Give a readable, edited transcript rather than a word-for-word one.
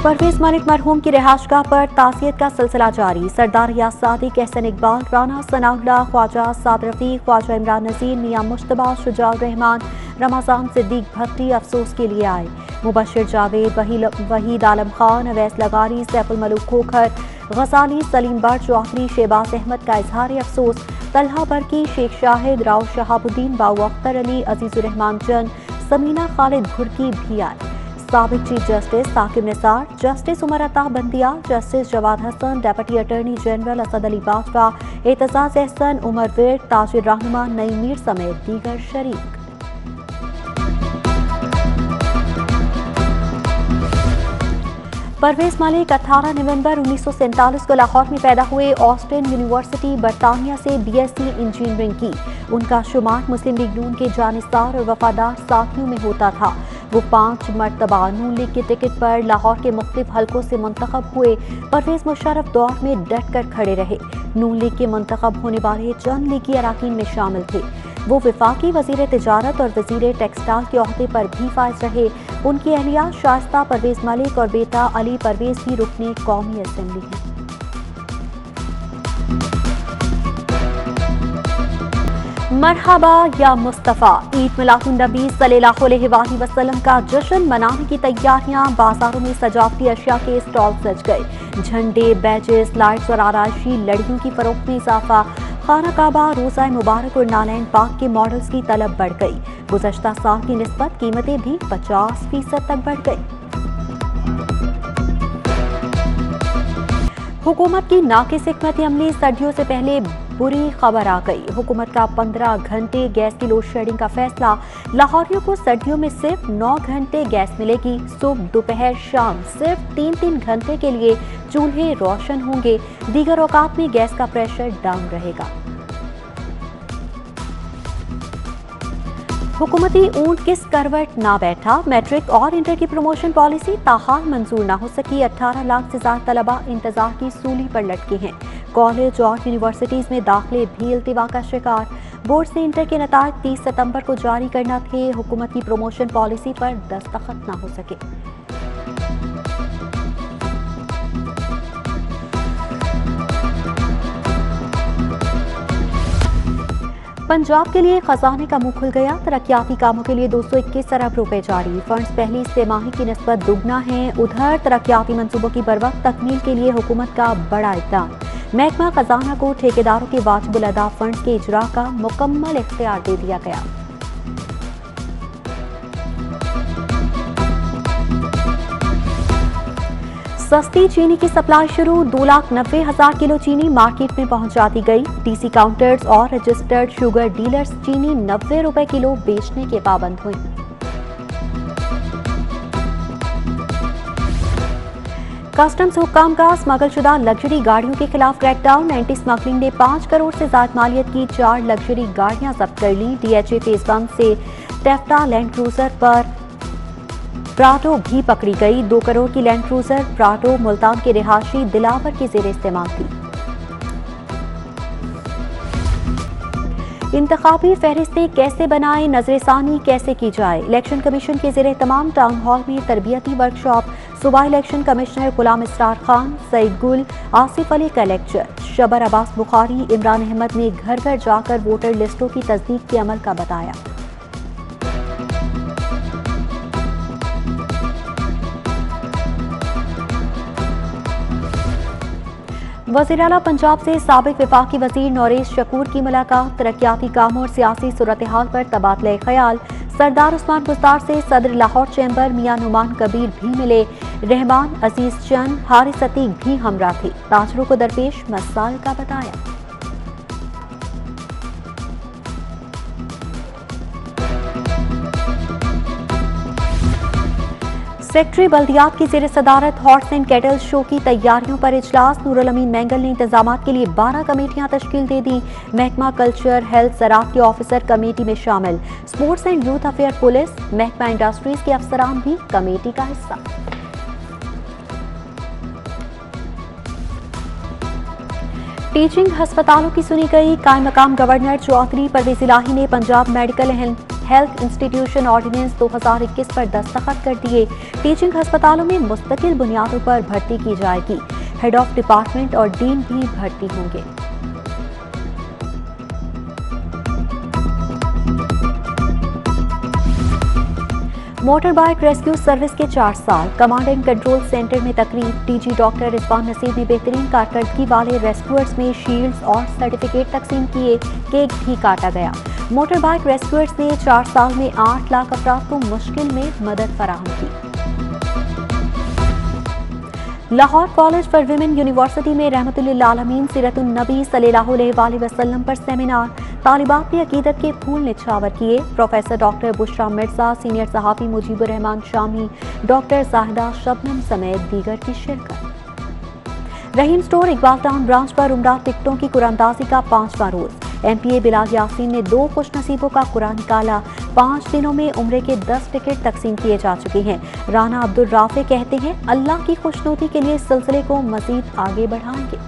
परवेज मलिक मरहूम की रिहाइशगाह पर ताज़ियत का सिलसिला जारी। सरदार रियाज सादिक, एहसन इकबाल, राना सनाउल्लाह, ख्वाजा साद रफीक, ख्वाजा इमरान नज़ीर, मियां मुश्तबा, शुजाउर रहमान, रमजान सिद्दीक भट्टी अफसोस के लिए आए। मुबशिर जावेद, वहीद आलम खान, अवैस लगारी, सैफुल मलूक खोखर, गजाली, सलीम बट चौधरी, शहबाज अहमद का इजहार अफसोस। तलहा बरकी, शेख शाहिद, राव शहाबुद्दीन, बाऊ अख्तर अली, अजीजुर रहमान चंद, समीना खालिद घुरकी भी आए। साबिक chief justice Saqib Nisar, justice Umar Ata Bandial, justice Jawad Hassan, deputy attorney general Asad Ali Bajwa, Aitzaz Ahsan, Umar Virk, ताजिर रहनुमा नईम मीर समेत दीगर शरीक। परवेज मलिक 18 नवंबर 1947 को लाहौर में पैदा हुए। ऑस्टिन यूनिवर्सिटी बरतानिया से बीएससी इंजीनियरिंग की। उनका शुमार मुस्लिम लीग नून के जानिसार और वफादार साथियों में होता था। वो 5 मरतबा नून लीग के टिकट पर लाहौर के मुख्तलिफ हलकों से मुंतखब हुए। परवेज मुशर्रफ दौर में डट कर खड़े रहे। नून लीग के मुंतखब होने वाले चंद लीगी अराकीन में शामिल थे। वो वफाकी वजीर तिजारत और वजीर टेक्सटाइल के ओहदे पर भी फाइज रहे। उनकी अहलिया शाइस्ता परवेज मलिक और बेटा अली परवेज भी रुकने कौमी असेंबली हैं। मरहबा या मुस्तफ़ा, ईद मिलादुन्नबी सल्लल्लाहु अलैहि वसल्लम का जश्न मनाने की तैयारियां। बाजारों में सजावटी अशिया के स्टॉल सज गए। झंडे, बैजेस, लाइट्स और आराइशी लड़ियों की फरोख्त में इजाफा। खाना काबा, रोज़ा मुबारक और नालैन पाक के मॉडल्स की तलब बढ़ गई। गुज़श्ता साल की निस्बत कीमतें भी 50% तक बढ़ गई। हुकूमत की नाकिस हिकमत अमली, सर्दियों से पहले बुरी खबर आ गई। हुकूमत का 15 घंटे गैस की लोड शेडिंग का फैसला। लाहौरियों को सर्दियों में सिर्फ 9 घंटे गैस मिलेगी। सुबह, दोपहर, शाम सिर्फ 3-3 घंटे के लिए चूल्हे रोशन होंगे। दीगर औकात में गैस का प्रेशर डाउन रहेगा। हुकूमती ऊंट किस करवट ना बैठा। मैट्रिक और इंटर की प्रमोशन पॉलिसी ताहाल मंजूर ना हो सकी। 18 लाख से ज्यादा तलबा इंतजार की सूली पर लटके हैं। कॉलेज और यूनिवर्सिटीज में दाखिले भी इल्तिवा का शिकार। बोर्ड से इंटर के नताज 30 सितंबर को जारी करना थे। हुकूमत की प्रमोशन पॉलिसी पर दस्तखत ना हो सके। पंजाब के लिए खजाने का मुंह खुल गया। तरक्याती कामों के लिए 221 अरब रुपए जारी। फंड्स पहली तिमाही की निस्बत दुगना है। उधर तरक्याती मंसूबों की बरवक्त तकमील के लिए हुकूमत का बड़ा इक़दाम। महकमा खजाना को ठेकेदारों के वाजिबुल अदा फंड्स के इजरा का मुकम्मल इख्तियार दे दिया गया। सस्ती चीनी की सप्लाई शुरू। 2,90,000 किलो चीनी मार्केट में पहुंचा दी गई। डीसी काउंटर्स और रजिस्टर्ड शुगर डीलर्स चीनी 90 रुपए किलो बेचने के पाबंद हुए। कस्टम्स हुक्काम का स्मगलशुदा लग्जरी गाड़ियों के खिलाफ क्रैकडाउन। एंटी स्मगलिंग ने 5 करोड़ से ज्यादा मालियत की 4 लग्जरी गाड़ियां जब्त कर ली। डीएचए फेज 1 से टेफ्टा लैंड क्रूजर पर प्राडो भी पकड़ी गई। 2 करोड़ की लैंड क्रूजर प्राडो मुल्तान के रिहायशी दिलावर के जेर इस्तेमाल थी। इंतखाबी फहरिस्तें कैसे बनाएं, नजरसानी कैसे की जाए। इलेक्शन कमीशन के जेर तमाम टाउन हॉल में तरबियती वर्कशॉप। सूबाई इलेक्शन कमिश्नर गुलाम इसरार खान, सईद गुल, आसिफ अली का लेक्चर। शबर अब्बास बुखारी, इमरान अहमद ने घर घर जाकर वोटर लिस्टों की तस्दीक के अमल का बताया। वज़ीर आला पंजाब से साबिक वफाकी वजीर नौरेश शकूर की मुलाकात। तरक्याती कामों और सियासी सूरत हाल पर तबादला ख्याल। सरदार उस्मान बुज़दार से सदर लाहौर चैम्बर मियां नुमान कबीर भी मिले। रहमान, अजीज चंद, हारिस अतीक भी हमरा थे। ताजरों को दरपेश मसाइल का बताया। सेक्रेटरी बल्दियात की जेर सदारत हॉर्स एंड कैटल शो की तैयारियों पर इजलास। नूरुल अमीन मैंगल ने इंतजामात के लिए 12 कमेटियां तश्कील दे दी। महकमा कल्चर, हेल्थ, ज़राअत के ऑफिसर कमेटी में शामिल। Sports and youth affair police, महकमा इंडस्ट्रीज के अफसरान भी कमेटी का हिस्सा। टीचिंग हस्पतालों की सुनी गई। कायम मकाम गवर्नर चौधरी परवेज इलाही ने Punjab medical health institution ordinance 2021 पर दस्तखत कर दिए। टीचिंग अस्पतालों में मुस्तकिल बुनियादों पर भर्ती की जाएगी। हेड ऑफ डिपार्टमेंट और डीन भी भर्ती होंगे। मोटर बाइक रेस्क्यू सर्विस के 4 साल। कमांड एंड कंट्रोल सेंटर में तकरीब। डीजी डॉक्टर रिजवान नसीर ने बेहतरीन कारकर्दगी वाले रेस्क्यूअर्स में शील्ड्स और सर्टिफिकेट तकसीम किए। केक भी काटा गया। मोटर बाइक रेस्क्यूअर्स ने 4 साल में 8 लाख अफराद को मुश्किल में मदद फराहम की। Lahore college for women university में रहमतुल्लिल आलमीन सीरतुन नबी सल्लल्लाहु अलैहि वसल्लम पर सेमिनार। तालिबात ने अकीदत के फूल निछावर किए। Professor doctor Bushra Mirza, senior सहाफ़ी मुजीबुर रहमान शामी, डॉक्टर जाहिदा शबनम समेत दीगर की शिरकत। Rahim store Iqbal town branch पर उम्रा टिकटों की कुरानदाजी का 5वां रोज। एमपीए बिलाल यासीन ने 2 खुशनसीबों का कुरान निकाला। 5 दिनों में उम्रे के 10 टिकट तकसीम किए जा चुके हैं। राना अब्दुल राफे कहते हैं, अल्लाह की खुशनुदी के लिए इस सिलसिले को मजीद आगे बढ़ाएंगे।